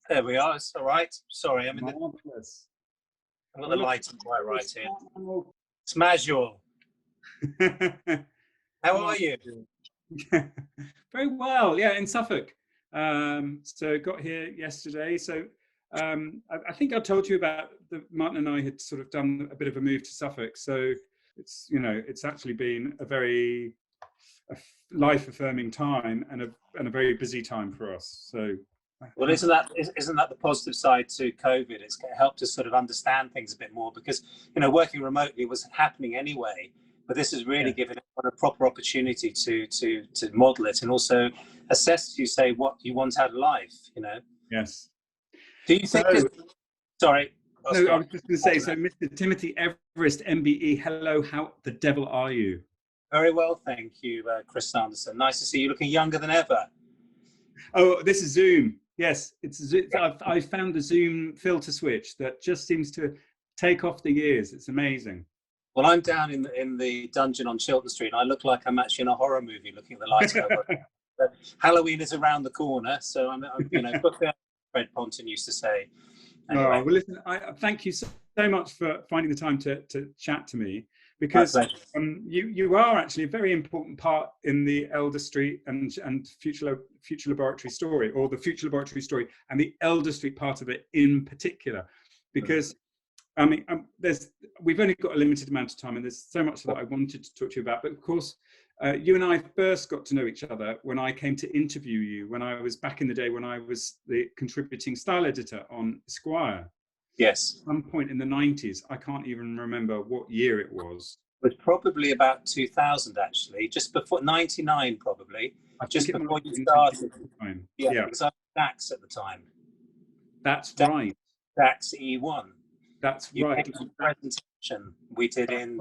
There we are. It's all right. Sorry, Marvelous. I've got the lighting quite right here. Well, Smashul. How are you? Very well. Yeah, in Suffolk. So got here yesterday. So I think I told you about Martin and I had sort of done a bit of a move to Suffolk. So it's, you know, it's actually been a very life-affirming time and a very busy time for us. So. Well, isn't that the positive side to COVID? It's helped us sort of understand things a bit more because, you know, working remotely was happening anyway, but this has really given everyone a proper opportunity to model it and also assess, you say, what you want out of life, you know? Yes. Do you think, sorry. No, I was just going to say, so Mr. Timothy Everest, MBE, hello, how the devil are you? Very well, thank you, Chris Sanderson. Nice to see you, looking younger than ever. Oh, this is Zoom. Yes, it's Zoom. I found the Zoom filter switch that just seems to take off the years. It's amazing. Well, I'm down in the dungeon on Chiltern Street, and I look like I'm actually in a horror movie, looking at the lights over. But Halloween is around the corner, so I'm you know, Fred Ponton used to say. Anyway. Oh, well, listen, I thank you so much for finding the time to chat to me, because you are actually a very important part in the Elder Street and Future Laboratory story, or the Future Laboratory story, and the Elder Street part of it in particular, because I mean, we've only got a limited amount of time, and there's so much that I wanted to talk to you about. But of course, you and I first got to know each other when I came to interview you, when I was back in the day when I was the contributing style editor on Esquire. Yes. At some point in the 90s, I can't even remember what year it was. It was probably about 2000, actually, just before 99, probably. Just before you started. Yeah, because I was DAX at the time. That's right. DAX E1. That's you right. The presentation we did in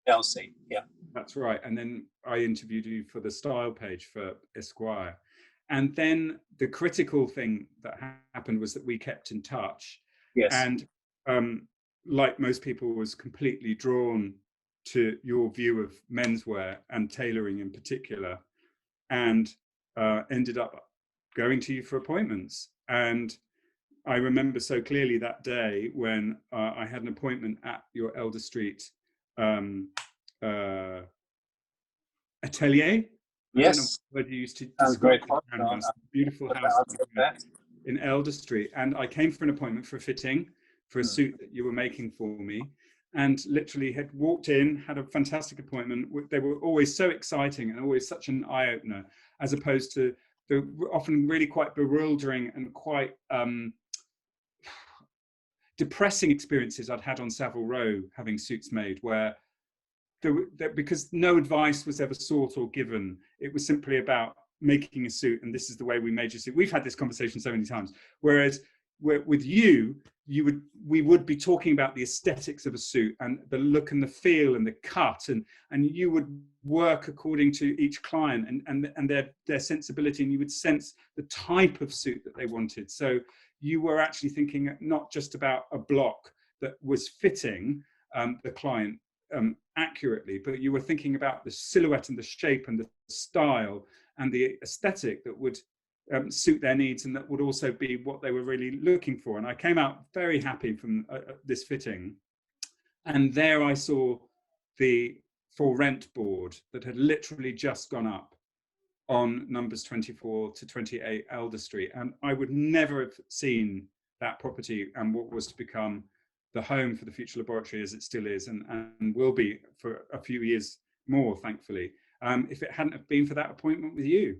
Chelsea. Yeah. That's right. And then I interviewed you for the style page for Esquire. And then the critical thing that happened was that we kept in touch. Yes. And like most people, was completely drawn to your view of menswear and tailoring in particular, and ended up going to you for appointments. And I remember so clearly that day when I had an appointment at your Elder Street atelier. Yes. I don't know what you used to describe it. Beautiful house in Elder Street. And I came for an appointment for a fitting for a suit that you were making for me, and literally had walked in, had a fantastic appointment. They were always so exciting and always such an eye-opener, as opposed to the often really quite bewildering and quite depressing experiences I'd had on Savile Row having suits made, where because no advice was ever sought or given. It was simply about making a suit, and this is the way we made your suit. We've had this conversation so many times. Whereas with you, we would be talking about the aesthetics of a suit and the look and the feel and the cut, and you would work according to each client and their sensibility, and you would sense the type of suit that they wanted. So you were actually thinking not just about a block that was fitting the client accurately, but you were thinking about the silhouette and the shape and the style and the aesthetic that would suit their needs, and that would also be what they were really looking for. And I came out very happy from this fitting, and there I saw the for rent board that had literally just gone up on numbers 24 to 28 Elder Street, and I would never have seen that property and what was to become the home for the Future Laboratory, as it still is and will be for a few years more, thankfully, if it hadn't have been for that appointment with you.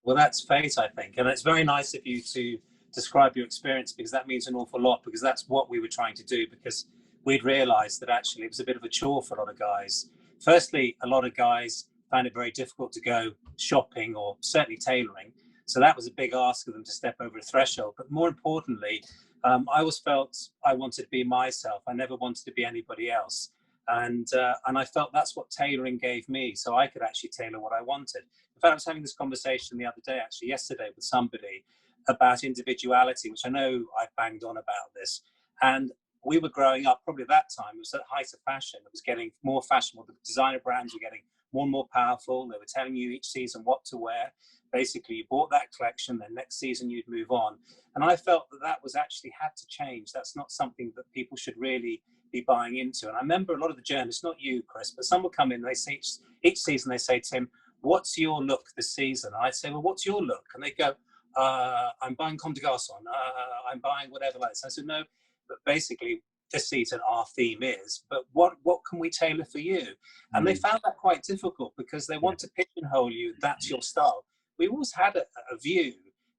Well, that's fate, I think. And it's very nice of you to describe your experience, because that means an awful lot, because that's what we were trying to do, because we'd realized that actually it was a bit of a chore for a lot of guys. Firstly, a lot of guys found it very difficult to go shopping or certainly tailoring. So that was a big ask of them to step over a threshold. But more importantly, I always felt I wanted to be myself. I never wanted to be anybody else. And I felt that's what tailoring gave me, so I could actually tailor what I wanted. In fact, I was having this conversation the other day, actually yesterday, with somebody about individuality, which I know I banged on about this. And we were growing up, probably at that time, it was at the height of fashion. It was getting more fashionable. The designer brands were getting more and more powerful. They were telling you each season what to wear. Basically, you bought that collection, then next season you'd move on. And I felt that that was actually had to change. That's not something that people should really be buying into. And I remember a lot of the journalists, not you, Chris, but some would come in, they say each season, they say, Tim, what's your look this season? And I'd say, well, what's your look? And they go, I'm buying Comme des Garçons, I'm buying whatever like this. I said, no, but basically this season our theme is, but what can we tailor for you? And they found that quite difficult because they want to pigeonhole you, that's your style. We always had a view,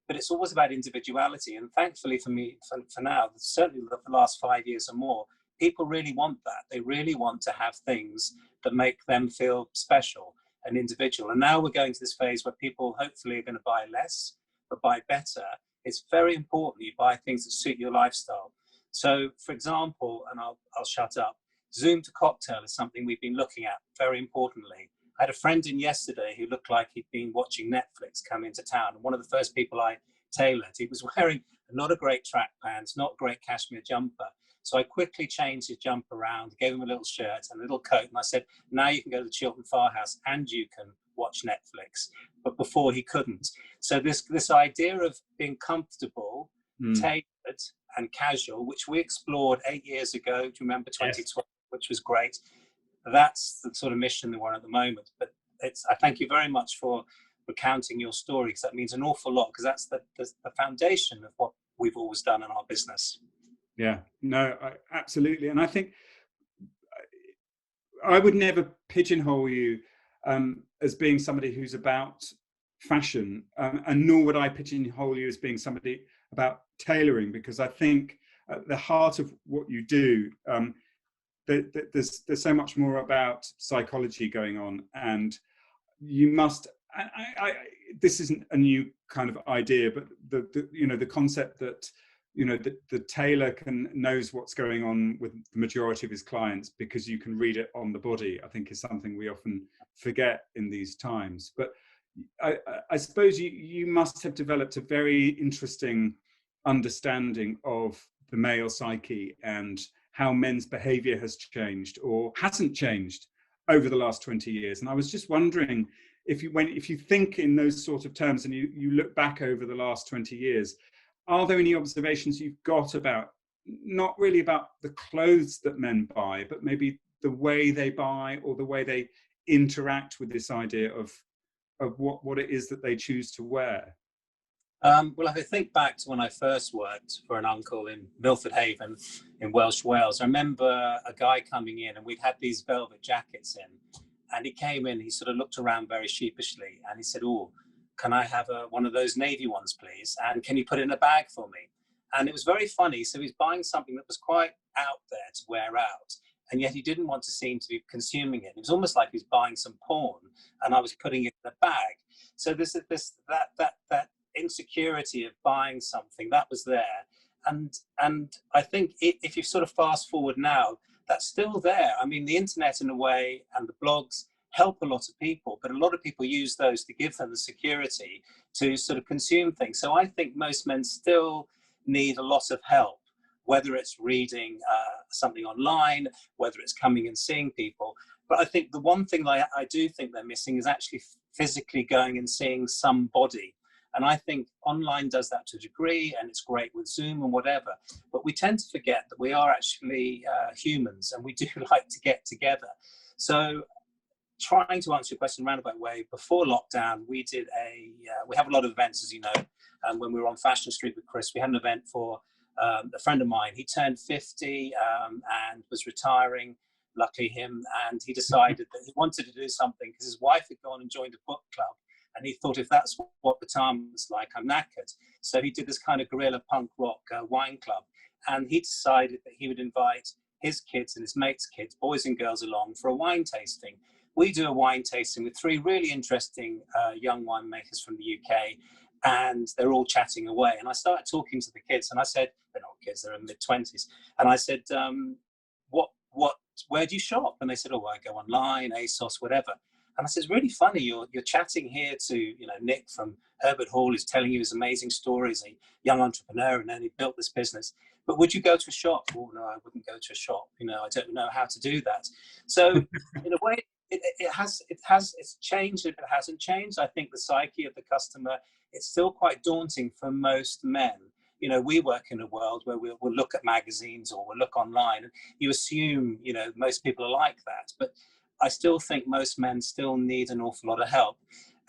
but it's always about individuality. And thankfully for me, for now, certainly the last 5 years or more, people really want that. They really want to have things that make them feel special and individual. And now we're going to this phase where people hopefully are going to buy less, but buy better. It's very important you buy things that suit your lifestyle. So, for example, and I'll shut up, Zoom to cocktail is something we've been looking at very importantly. I had a friend in yesterday who looked like he'd been watching Netflix come into town. And one of the first people I tailored, he was wearing not a great track pants, not great cashmere jumper. So I quickly changed his jumper around, gave him a little shirt and a little coat. And I said, now you can go to the Chiltern Farmhouse and you can watch Netflix. But before he couldn't. So this idea of being comfortable, tailored and casual, which we explored 8 years ago, do you remember 2012, which was great. That's the sort of mission that we're on at the moment. But I thank you very much for recounting your story, because that means an awful lot, because that's the foundation of what we've always done in our business. Yeah, no, absolutely. And I think I would never pigeonhole you as being somebody who's about fashion, and nor would I pigeonhole you as being somebody about tailoring, because I think at the heart of what you do, there's so much more about psychology going on, and you must. This isn't a new kind of idea, but the concept that the tailor knows what's going on with the majority of his clients because you can read it on the body, I think is something we often forget in these times. But I suppose you must have developed a very interesting understanding of the male psyche and how men's behavior has changed or hasn't changed over the last 20 years. And I was just wondering if you think in those sort of terms and you look back over the last 20 years, are there any observations you've got about, not really about the clothes that men buy, but maybe the way they buy or the way they interact with this idea of what it is that they choose to wear? Well, if I think back to when I first worked for an uncle in Milford Haven in Welsh Wales, I remember a guy coming in and we'd had these velvet jackets in, and he came in, he sort of looked around very sheepishly and he said, oh, can I have one of those navy ones, please? And can you put it in a bag for me? And it was very funny. So he's buying something that was quite out there to wear out, and yet he didn't want to seem to be consuming it. It was almost like he was buying some porn and I was putting it in a bag. So that insecurity of buying something that was there, and I think if you sort of fast forward now, that's still there. I mean, the internet in a way and the blogs help a lot of people, but a lot of people use those to give them the security to sort of consume things. So I think most men still need a lot of help, whether it's reading something online, whether it's coming and seeing people. But I think the one thing I do think they're missing is actually physically going and seeing somebody. And I think online does that to a degree, and it's great with Zoom and whatever. But we tend to forget that we are actually humans, and we do like to get together. So trying to answer your question in a roundabout way, before lockdown, we did we have a lot of events, as you know. And when we were on Fashion Street with Chris, we had an event for a friend of mine. He turned 50 and was retiring, luckily him. And he decided that he wanted to do something because his wife had gone and joined a book club. And he thought, if that's what the time was like, I'm knackered. So he did this kind of guerrilla punk rock wine club. And he decided that he would invite his kids and his mates' kids, boys and girls, along for a wine tasting. We do a wine tasting with 3 really interesting young winemakers from the UK, and they're all chatting away. And I started talking to the kids, and I said, they're not kids, they're in mid-20s. And I said, where do you shop? And they said, oh, I go online, ASOS, whatever. And I said, it's really funny, you're chatting here to Nick from Herbert Hall, who's telling you his amazing stories, a young entrepreneur, and then he built this business. But would you go to a shop? Oh no, I wouldn't go to a shop. You know, I don't know how to do that. So in a way, it's changed. If it hasn't changed, I think the psyche of the customer, it's still quite daunting for most men. You know, we work in a world where we'll look at magazines or we'll look online, and you assume, you know, most people are like that. But I still think most men still need an awful lot of help.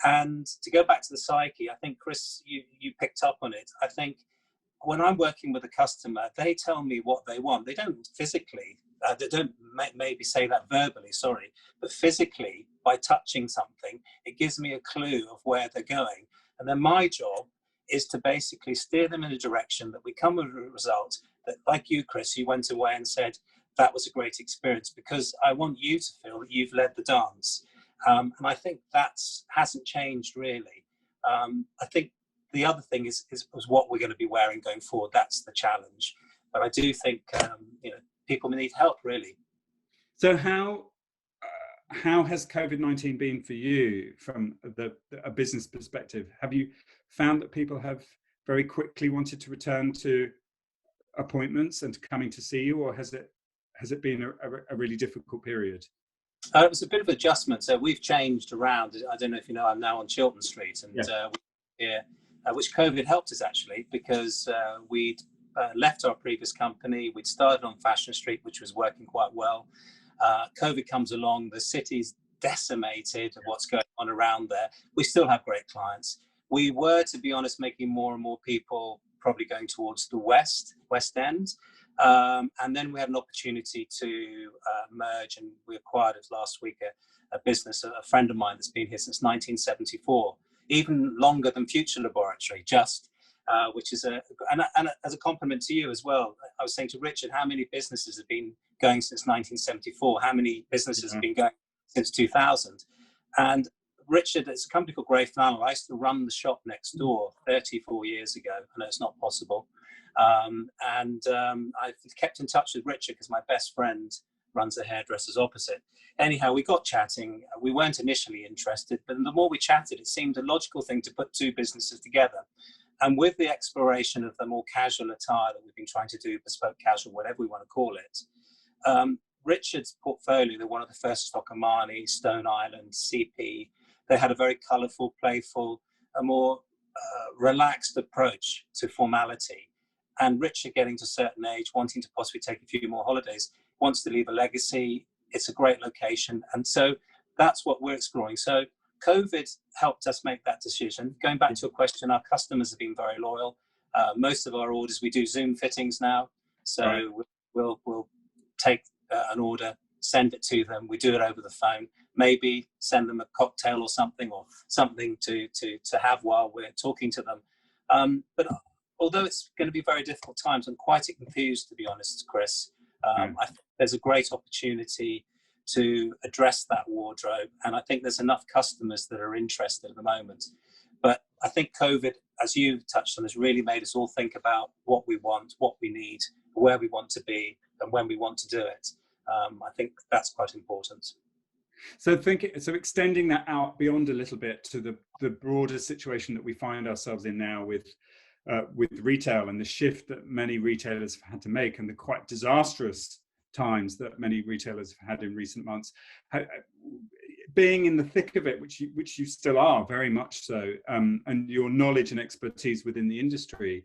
And to go back to the psyche, I think, Chris, you picked up on it. I think when I'm working with a customer, they tell me what they want. They don't physically, they don't maybe say that verbally, sorry, but physically, by touching something, it gives me a clue of where they're going. And then my job is to basically steer them in a direction that we come with a result that, like you, Chris, you went away and said, that was a great experience, because I want you to feel that you've led the dance. And I think that hasn't changed really. I think the other thing is what we're going to be wearing going forward. That's the challenge. But I do think you know, people need help really. So how has COVID-19 been for you from a business perspective? Have you found that people have very quickly wanted to return to appointments and coming to see you, or has it been a really difficult period? It was a bit of adjustment. So we've changed around. I don't know if you know, I'm now on Chiltern Street, and which COVID helped us actually, because we'd left our previous company. We'd started on Fashion Street, which was working quite well. COVID comes along, the city's decimated of what's going on around there. We still have great clients. We were, to be honest, making more and more people probably going towards the West End. And then we had an opportunity to merge, and we acquired it last week, a business, a friend of mine that's been here since 1974, even longer than Future Laboratory, which is and as a compliment to you as well. I was saying to Richard, how many businesses have been going since 1974? How many businesses have been going since 2000? And Richard, it's a company called Grey Flannel. I used to run the shop next door 34 years ago. I know it's not possible. I've kept in touch with Richard because my best friend runs a hairdresser's opposite. Anyhow, we got chatting. We weren't initially interested, but the more we chatted, it seemed a logical thing to put two businesses together. And with the exploration of the more casual attire that we've been trying to do, bespoke casual, whatever we want to call it, Richard's portfolio, they're one of the first stock Armani, Stone Island, CP. They had a very colourful, playful, a more relaxed approach to formality. And Richard, getting to a certain age, wanting to possibly take a few more holidays, wants to leave a legacy. It's a great location. And so that's what we're exploring. So COVID helped us make that decision. Going back to your question, our customers have been very loyal. Most of our orders, we do Zoom fittings now. So we'll take an order, send it to them. We do it over the phone. Maybe send them a cocktail or something to have while we're talking to them. But although it's going to be very difficult times, I'm quite confused, to be honest, Chris. I think there's a great opportunity to address that wardrobe, and I think there's enough customers that are interested at the moment. But I think COVID, as you touched on, has really made us all think about what we want, what we need, where we want to be, and when we want to do it. I think that's quite important. So extending that out beyond a little bit to the broader situation that we find ourselves in now with retail and the shift that many retailers have had to make, and the quite disastrous times that many retailers have had in recent months, being in the thick of it, which you still are very much so, and your knowledge and expertise within the industry,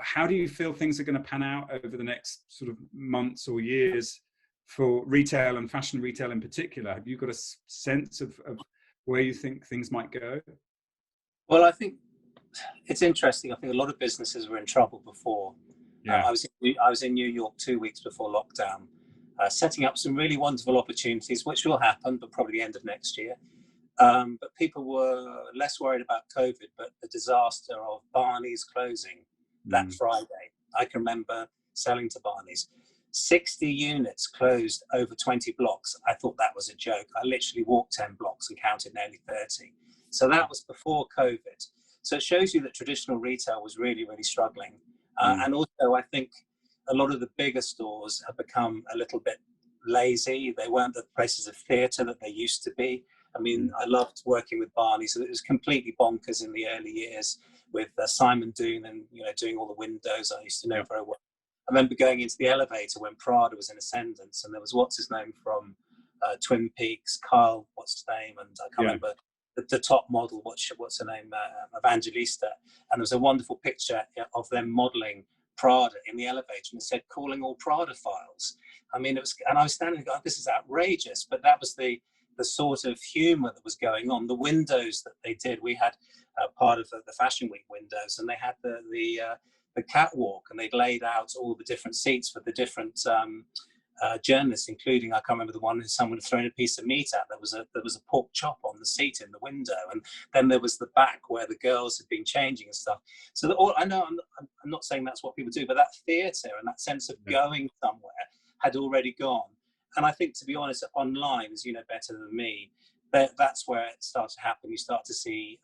how do you feel things are going to pan out over the next sort of months or years for retail and fashion retail in particular? Have you got a sense of where you think things might go? Well, I think it's interesting. I think a lot of businesses were in trouble before. Yeah. I was in New York 2 weeks before lockdown, setting up some really wonderful opportunities, which will happen, but probably the end of next year. But people were less worried about COVID, but the disaster of Barney's closing that Friday. I can remember selling to Barney's. 60 units closed over 20 blocks. I thought that was a joke. I literally walked 10 blocks and counted nearly 30. So that was before COVID. So it shows you that traditional retail was really, really struggling. And also, I think a lot of the bigger stores have become a little bit lazy. They weren't the places of theatre that they used to be. I mean, I loved working with Barney's. It was completely bonkers in the early years with Simon Doon and, doing all the windows. I used to know very well. remember going into the elevator when Prada was in ascendance, and there was what's his name from Twin Peaks, Kyle, what's his name, and I can't remember the top model, what's her name, Evangelista, and there was a wonderful picture of them modelling Prada in the elevator, and it said calling all Prada files. I mean, it was, and I was standing there going, this is outrageous, but that was the sort of humour that was going on. The windows that they did, we had part of the Fashion Week windows, and they had the catwalk, and they'd laid out all the different seats for the different journalists, including, I can't remember the one, someone had thrown a piece of meat at. There was a pork chop on the seat in the window, and then there was the back where the girls had been changing and stuff. So I know I'm not saying that's what people do, but that theatre and that sense of going somewhere had already gone. And I think, to be honest, online, as you know better than me, that's where it starts to happen. You start to see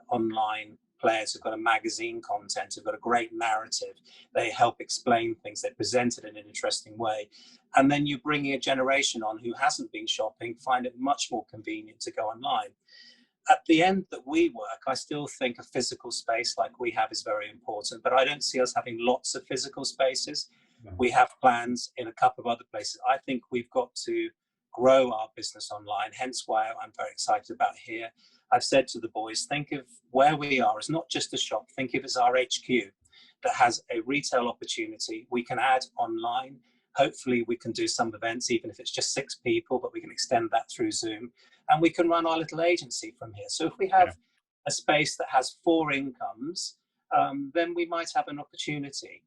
online players who've got a magazine content, who've got a great narrative. They help explain things. They present it in an interesting way. And then you bring a generation on who hasn't been shopping, find it much more convenient to go online. At the end that we work, I still think a physical space like we have is very important, but I don't see us having lots of physical spaces. We have plans in a couple of other places. I think we've got to grow our business online, hence why I'm very excited about here. I've said to the boys, think of where we are as not just a shop, think of it as our HQ that has a retail opportunity. We can add online. Hopefully we can do some events, even if it's just 6 people, but we can extend that through Zoom, and we can run our little agency from here. So if we have a space that has 4 incomes, then we might have an opportunity.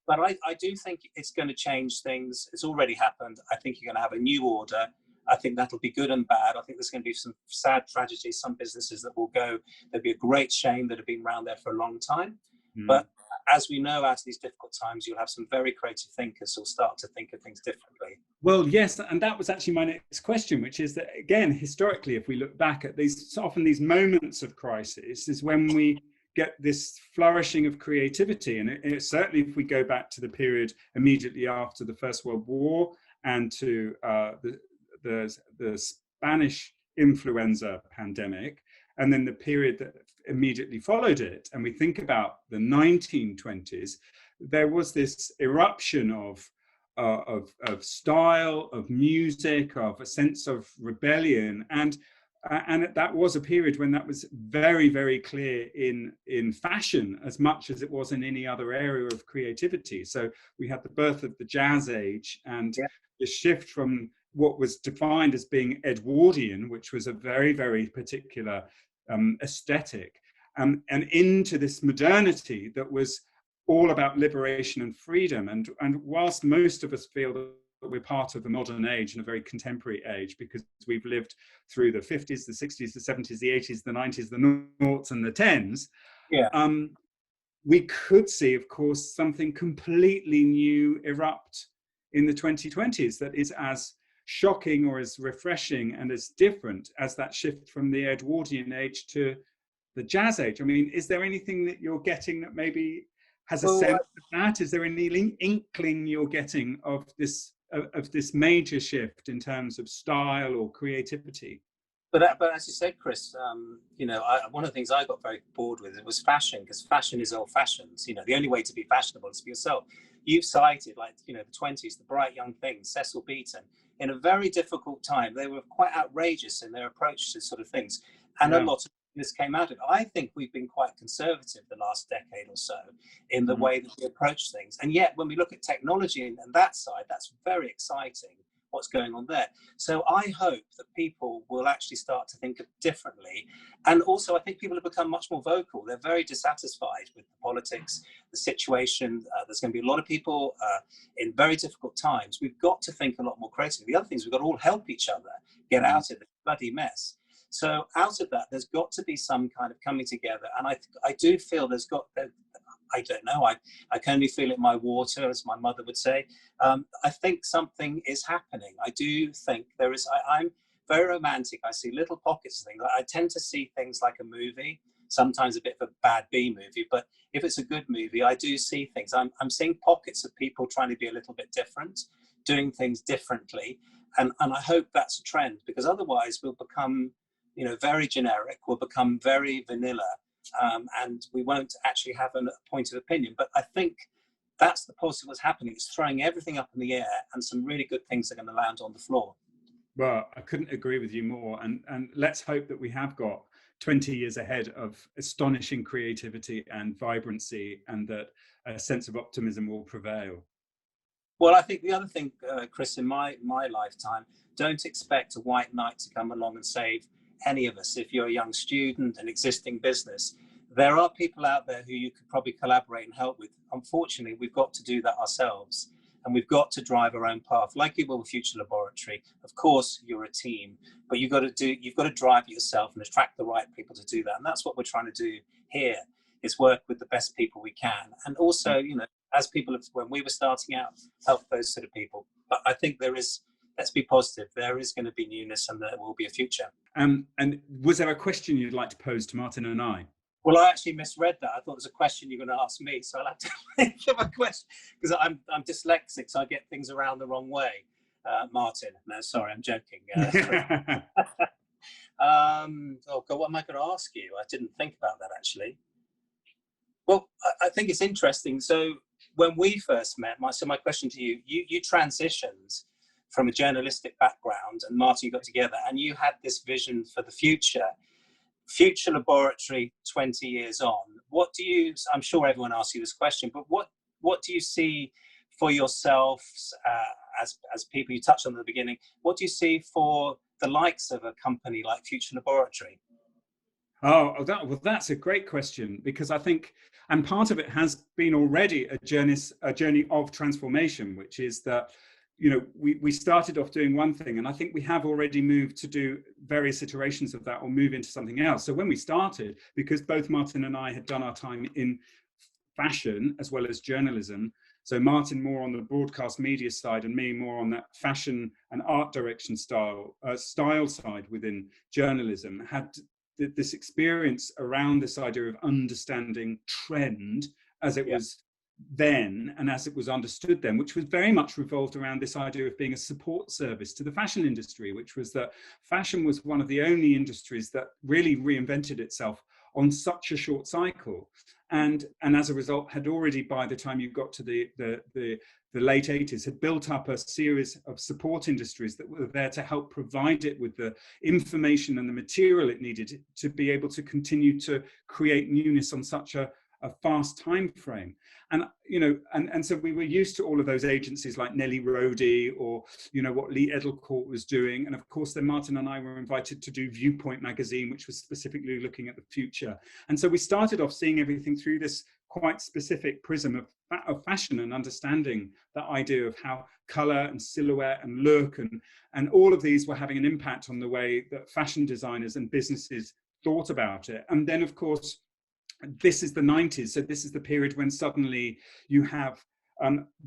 But I do think it's going to change things. It's already happened. I think you're going to have a new order. I think that'll be good and bad. I think there's going to be some sad tragedies, some businesses that will go. There'll be a great shame that have been around there for a long time. But as we know, out of these difficult times, you'll have some very creative thinkers who'll start to think of things differently. Well, yes, and that was actually my next question, which is that, again, historically, if we look back at these, often these moments of crisis is when we get this flourishing of creativity. And it certainly, if we go back to the period immediately after the First World War and to the Spanish influenza pandemic, and then the period that immediately followed it, and we think about the 1920s, there was this eruption of style, of music, of a sense of rebellion, and that was a period when that was very, very clear in fashion as much as it was in any other area of creativity. So we had the birth of the Jazz Age and the shift from what was defined as being Edwardian, which was a very, very particular aesthetic, and into this modernity that was all about liberation and freedom. And whilst most of us feel that we're part of a modern age and a very contemporary age because we've lived through the 50s, the 60s, the 70s, the 80s, the 90s, the noughts and the tens, we could see, of course, something completely new erupt in the 2020s that is as shocking or as refreshing and as different as that shift from the Edwardian age to the Jazz Age. I mean, is there anything that you're getting that maybe has a sense of that? Is there any inkling you're getting of this major shift in terms of style or creativity? But as you said, Chris, one of the things I got very bored with it was fashion, because fashion is old fashioned. The only way to be fashionable is to be yourself. You've cited, the 20s, the bright young things, Cecil Beaton. In a very difficult time, they were quite outrageous in their approach to sort of things. And a lot of this came out of it. I think we've been quite conservative the last decade or so in the way that we approach things. And yet, when we look at technology and that side, that's very exciting, what's going on there. So I hope that people will actually start to think differently. And also, I think people have become much more vocal. They're very dissatisfied with the politics, the situation. There's going to be a lot of people in very difficult times. We've got to think a lot more creatively. The other thing is we've got to all help each other get out of this bloody mess. So out of that, there's got to be some kind of coming together. And I do feel I don't know, I can only feel it in my water, as my mother would say. I think something is happening. I do think there is, I'm very romantic. I see little pockets of things. I tend to see things like a movie, sometimes a bit of a bad B movie, but if it's a good movie, I do see things. I'm seeing pockets of people trying to be a little bit different, doing things differently. And I hope that's a trend, because otherwise we'll become, very generic, we'll become very vanilla. And we won't actually have a point of opinion. But I think That's the positive what's happening. It's throwing everything up in the air, and some really good things are going to land on the floor. Well, I couldn't agree with you more. And let's hope that we have got 20 years ahead of astonishing creativity and vibrancy, and that a sense of optimism will prevail. Well, I think the other thing, Chris, in my lifetime, don't expect a white knight to come along and save any of us. If you're a young student, an existing business, there are people out there who you could probably collaborate and help with. Unfortunately, we've got to do that ourselves, and we've got to drive our own path, like you will with Future Laboratory. Of course, you're a team, but you've got to drive it yourself and attract the right people to do that. And that's what we're trying to do here, is work with the best people we can. And also, as people have, when we were starting out, help those sort of people. But I think there is, let's be positive, there is going to be newness, and there will be a future. And was there a question you'd like to pose to Martin and I? Well, I actually misread that. I thought it was a question you're going to ask me, so I'll have to think of a question, because I'm dyslexic, so I get things around the wrong way. Martin, no, sorry, I'm joking. Oh God, what am I going to ask you? I didn't think about that, actually. Well, I think it's interesting. So when we first met, my question to you, you transitioned from a journalistic background, and Martin, you got together and you had this vision for the future Laboratory 20 years on. What do you, I'm sure everyone asks you this question, but what do you see for yourselves as people? You touched on at the beginning. What do you see for the likes of a company like Future Laboratory? Oh, that's a great question, because I think, and part of it has been already a journey of transformation, which is that, we started off doing one thing, and I think we have already moved to do various iterations of that or move into something else. So when we started, because both Martin and I had done our time in fashion as well as journalism, so Martin more on the broadcast media side and me more on that fashion and art direction style side within journalism, had this experience around this idea of understanding trend as it was then and as it was understood then, which was very much revolved around this idea of being a support service to the fashion industry, which was that fashion was one of the only industries that really reinvented itself on such a short cycle, and as a result had already, by the time you got to the late 80s, had built up a series of support industries that were there to help provide it with the information and the material it needed to be able to continue to create newness on such a fast time frame. And and so we were used to all of those agencies like Nellie Rhodey, or what Lee Edelcourt was doing, and of course then Martin and I were invited to do Viewpoint magazine, which was specifically looking at the future. And so we started off seeing everything through this quite specific prism of fashion, and understanding that idea of how color and silhouette and look and all of these were having an impact on the way that fashion designers and businesses thought about it. And then of course, this is the 90s, so this is the period when suddenly you have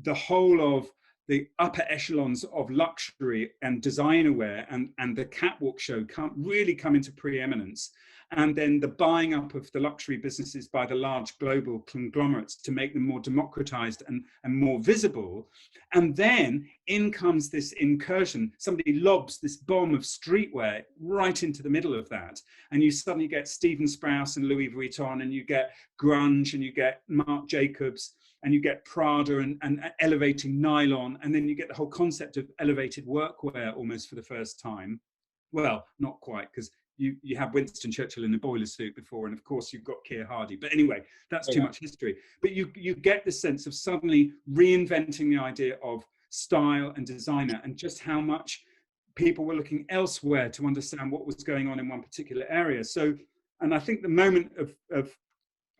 the whole of the upper echelons of luxury and designer wear and the catwalk show really come into preeminence. And then the buying up of the luxury businesses by the large global conglomerates to make them more democratized and more visible. And then in comes this incursion. Somebody lobs this bomb of streetwear right into the middle of that. And you suddenly get Stephen Sprouse and Louis Vuitton, and you get grunge, and you get Marc Jacobs, and you get Prada and elevating nylon. And then you get the whole concept of elevated workwear almost for the first time. Well, not quite, because you have Winston Churchill in a boiler suit before, and of course you've got Keir Hardie. But anyway, that's too much history. But you get the sense of suddenly reinventing the idea of style and designer, and just how much people were looking elsewhere to understand what was going on in one particular area. So, and I think the moment of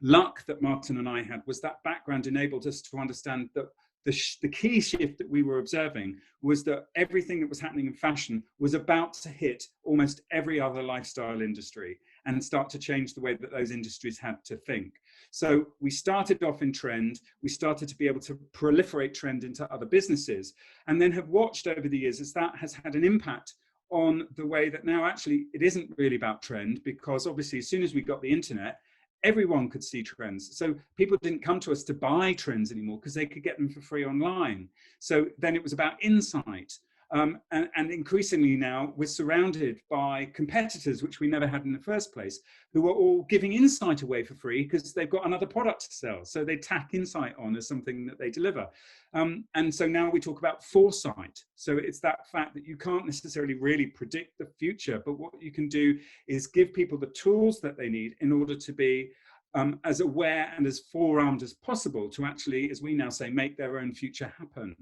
luck that Martin and I had was that background enabled us to understand that the key shift that we were observing was that everything that was happening in fashion was about to hit almost every other lifestyle industry and start to change the way that those industries had to think. So we started off in trend, we started to be able to proliferate trend into other businesses, and then have watched over the years as that has had an impact on the way that now actually it isn't really about trend, because obviously as soon as we got the internet, everyone could see trends. So people didn't come to us to buy trends anymore because they could get them for free online. So then it was about insight. And increasingly now we're surrounded by competitors, which we never had in the first place, who are all giving insight away for free because they've got another product to sell. So they tack insight on as something that they deliver. And so now we talk about foresight. So it's that fact that you can't necessarily really predict the future, but what you can do is give people the tools that they need in order to be as aware and as forearmed as possible to actually, as we now say, make their own future happen.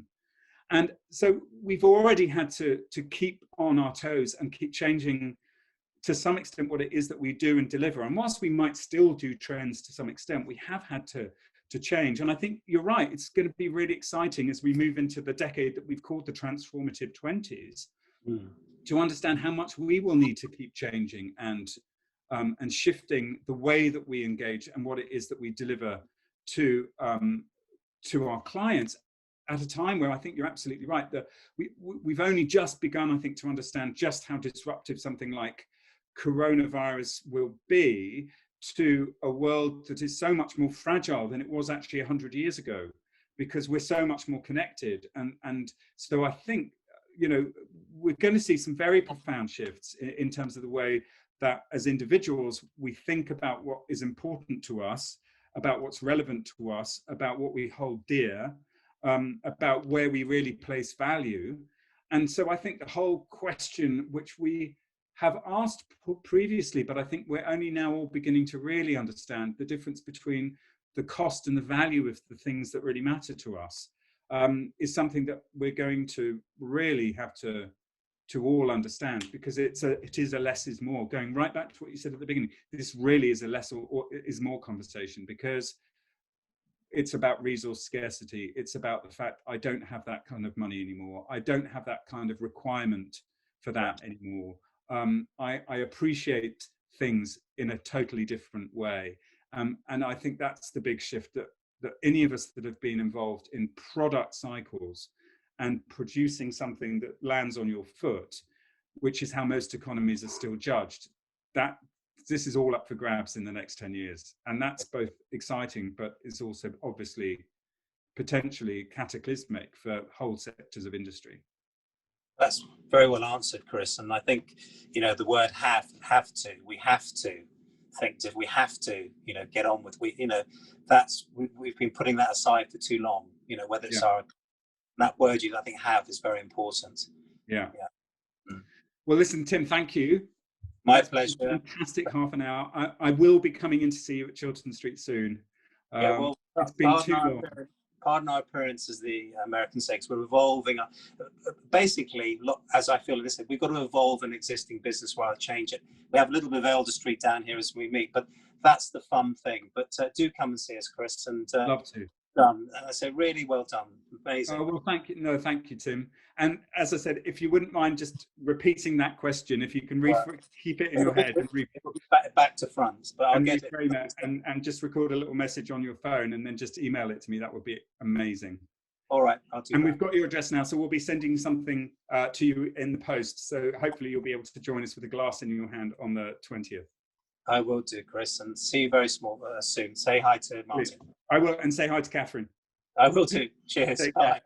And so we've already had to keep on our toes and keep changing to some extent what it is that we do and deliver. And whilst we might still do trends to some extent, we have had to change. And I think you're right, it's going to be really exciting as we move into the decade that we've called the transformative 20s, to understand how much we will need to keep changing and shifting the way that we engage and what it is that we deliver to our clients, at a time where I think you're absolutely right, that we've only just begun, I think, to understand just how disruptive something like coronavirus will be to a world that is so much more fragile than it was actually 100 years ago, because we're so much more connected. And so I think, you know, we're going to see some very profound shifts in terms of the way that as individuals, we think about what is important to us, about what's relevant to us, about what we hold dear, about where we really place value. And so I think the whole question, which we have asked previously, but I think we're only now all beginning to really understand the difference between the cost and the value of the things that really matter to us, is something that we're going to really have to all understand, because it is a less is more. Going right back to what you said at the beginning, this really is a less or is more conversation, because it's about resource scarcity. It's about the fact I don't have that kind of money anymore. I don't have that kind of requirement for that anymore. I appreciate things in a totally different way. And I think that's the big shift that any of us that have been involved in product cycles and producing something that lands on your foot, which is how most economies are still judged, that this is all up for grabs in the next 10 years. And that's both exciting, but it's also obviously potentially cataclysmic for whole sectors of industry. That's very well answered, Chris. And I think, you know, the word have to, we have to think, if we have to, you know, get on with, we've been putting that aside for too long, you know, whether it's that word I think have is very important. Yeah. Well, listen, Tim, thank you. My pleasure. Fantastic half an hour. I will be coming in to see you at Chiltern Street soon. It's been too long. Pardon our appearance, as the Americans say, because we're evolving. Basically, as I feel this, we've got to evolve an existing business while I change it. We have a little bit of Elder Street down here as we meet, but that's the fun thing. But do come and see us, Chris. And love to. Done. So really well done. Amazing. Oh, well, thank you. No, thank you, Tim. And as I said, if you wouldn't mind just repeating that question, if you can keep it in your head and back to front, but I'll get it. And just record a little message on your phone and then just email it to me. That would be amazing. All right, I'll do that. And we've got your address now, so we'll be sending something to you in the post. So hopefully you'll be able to join us with a glass in your hand on the 20th. I will do, Chris, and see you very soon. Say hi to Martin. I will, and say hi to Catherine. I will too. Cheers. Bye.